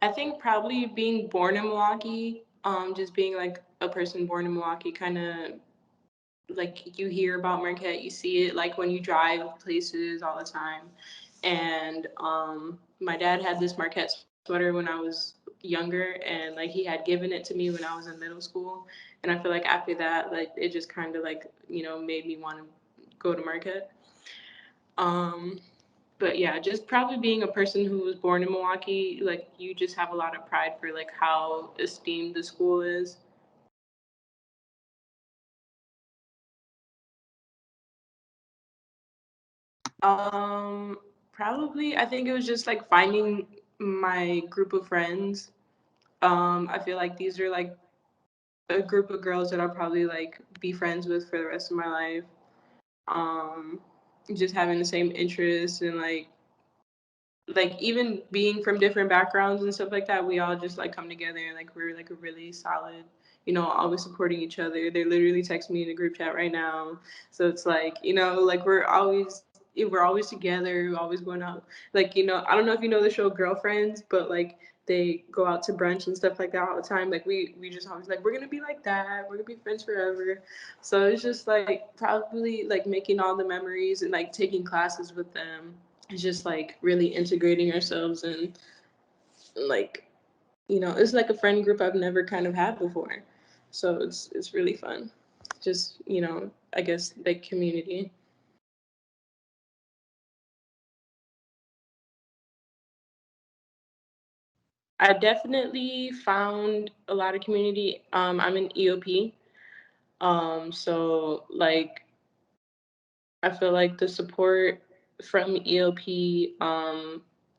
I think probably being born in Milwaukee, just being like a person born in Milwaukee, kind of like you hear about Marquette, you see it like when you drive places all the time. And my dad had this Marquette sweater when I was younger, and like he had given it to me when I was in middle school. And I feel like after that, like it just kind of like made me want to go to Marquette. Um, but yeah, just probably being a person who was born in Milwaukee, like you just have a lot of pride for like how esteemed the school is. Um, Probably I think it was just like finding my group of friends. I feel like these are like a group of girls that I'll probably like be friends with for the rest of my life. Um, just having the same interests and like even being from different backgrounds and stuff like that, we all just like come together and like we're like a really solid, always supporting each other. They're literally texting me in a group chat right now. So it's like, like we're always together, we're always going out. Like, I don't know if you know the show Girlfriends, but like they go out to brunch and stuff like that all the time. Like we just always like we're gonna be like that, we're gonna be friends forever. So it's just like probably like making all the memories and like taking classes with them. It's just like really integrating ourselves and like it's like a friend group I've never kind of had before. So it's really fun. Just I guess like community. I definitely found a lot of community. I'm in EOP. So like I feel like the support from EOP,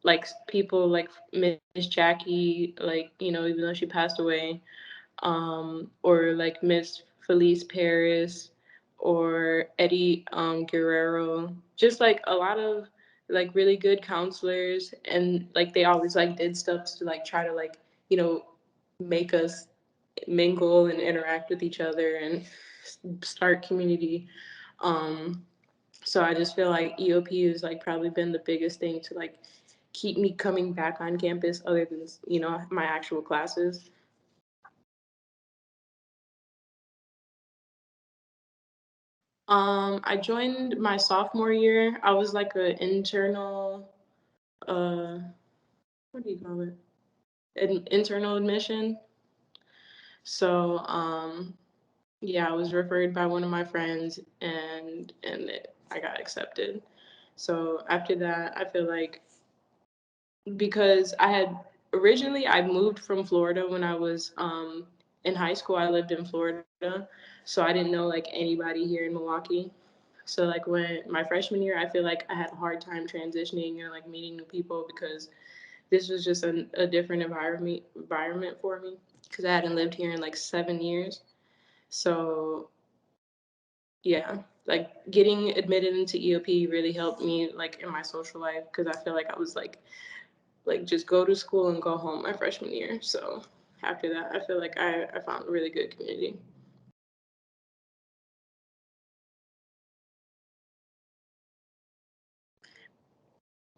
like people like Miss Jackie, like even though she passed away, or like Miss Felice Paris or Eddie Guerrero. Just like a lot of like really good counselors, and like they always like did stuff to like try to like you know make us mingle and interact with each other and start community. Um, so I just feel like EOP has like probably been the biggest thing to like keep me coming back on campus, other than my actual classes. I joined my sophomore year. I was like an internal, uh, what do you call it? An internal admission. So, yeah, I was referred by one of my friends, and I got accepted. So after that, I feel like because I moved from Florida when I was in high school. I lived in Florida, so I didn't know like anybody here in Milwaukee. So like when my freshman year, I feel like I had a hard time transitioning and like meeting new people because this was just a different environment for me because I hadn't lived here in like 7 years. So yeah, like getting admitted into EOP really helped me like in my social life because I feel like I was like just go to school and go home my freshman year. So after that, I feel like I found a really good community.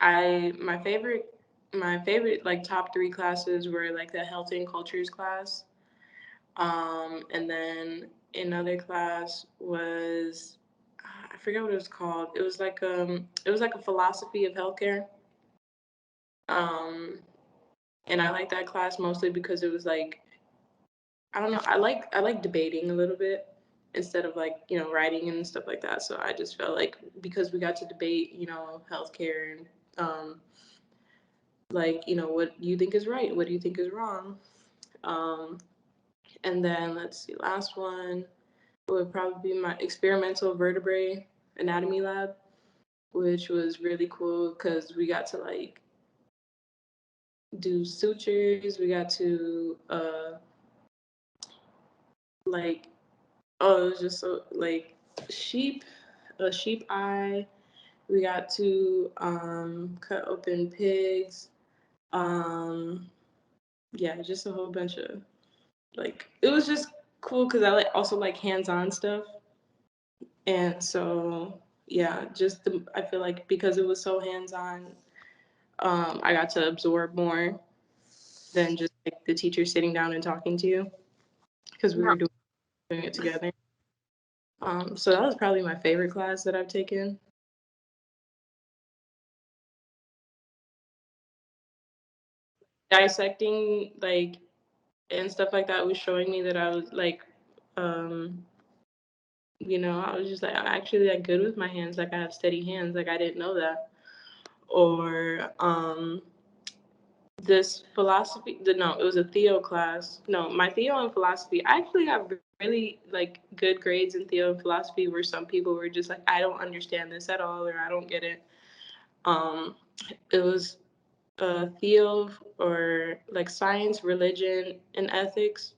I my favorite like top three classes were like the health and cultures class, and then another class was I forget what it was called. It was like a philosophy of healthcare. Um, and I like that class mostly because it was like I don't know. I like debating a little bit instead of like writing and stuff like that. So I just felt like because we got to debate healthcare and like what you think is right, what do you think is wrong. Um, and then let's see, last one would probably be my experimental vertebrae anatomy lab, which was really cool because we got to like do sutures. We got to like oh, it was just so like sheep, a sheep eye. We got to cut open pigs. Um, yeah, just a whole bunch of like it was just cool because I like also like hands-on stuff, and so yeah, I feel like because it was so hands-on, I got to absorb more. than just like the teacher sitting down and talking to you because we Yeah. were doing it together. So that was probably my favorite class that I've taken. Dissecting like and stuff like that was showing me that I was like, um, I was just like I'm actually like good with my hands. Like I have steady hands. Like I didn't know that. Or this philosophy. No, it was a Theo class. No, my Theo in philosophy. I actually got really like good grades in Theo and philosophy. Where some people were just like, I don't understand this at all, or I don't get it. Um, it was Theo or like science, religion, and ethics,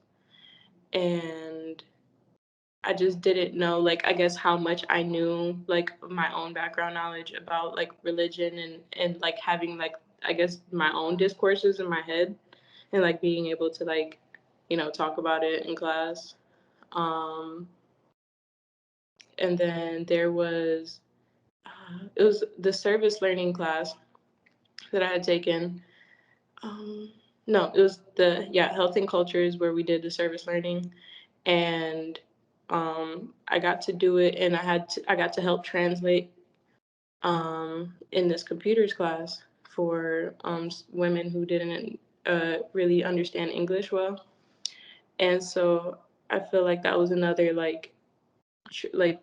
and I just didn't know, like, I guess how much I knew, like, of my own background knowledge about, like, religion and like, having, like, I guess my own discourses in my head and, like, being able to, like, talk about it in class. Um, and then there was, it was the service learning class that I had taken. Um, no, it was health and cultures where we did the service learning. And I got to do it, and I got to help translate in this computers class for women who didn't really understand English well, and so I feel like that was another like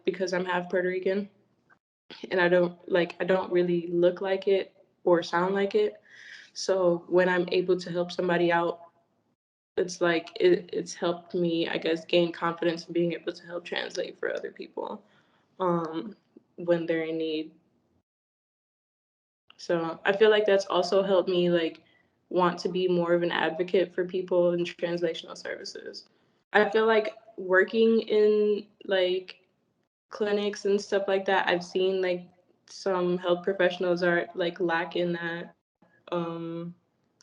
because I'm half Puerto Rican and I don't really look like it or sound like it, so when I'm able to help somebody out, it's like it's helped me, I guess, gain confidence in being able to help translate for other people um, when they're in need. So I feel like that's also helped me like want to be more of an advocate for people in translational services. I feel like working in like clinics and stuff like that, I've seen like some health professionals are like lack in that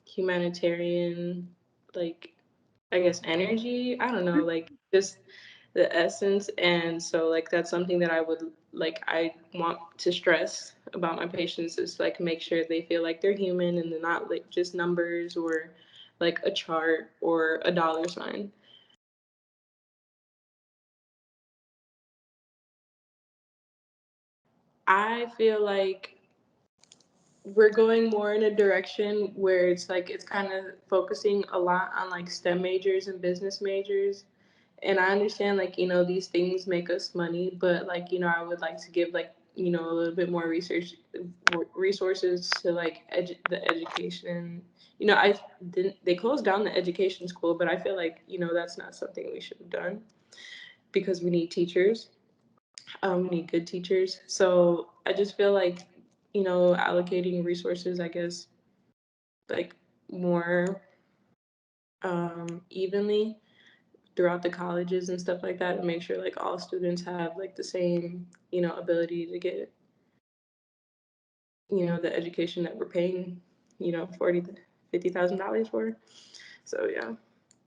humanitarian like I guess energy. I don't know, like just the essence. And so like that's something that I want to stress about my patients is like make sure they feel like they're human and they're not like just numbers or like a chart or a dollar sign. I feel like we're going more in a direction where it's like it's kind of focusing a lot on like STEM majors and business majors. And I understand like, these things make us money, but like, I would like to give like, a little bit more resources to like the education. I didn't they closed down the education school, but I feel like, that's not something we should have done because we need teachers. We need good teachers. So I just feel like, allocating resources, I guess, like more evenly throughout the colleges and stuff like that, and make sure like all students have like the same, ability to get, the education that we're paying, $40,000 $50,000 for. So yeah.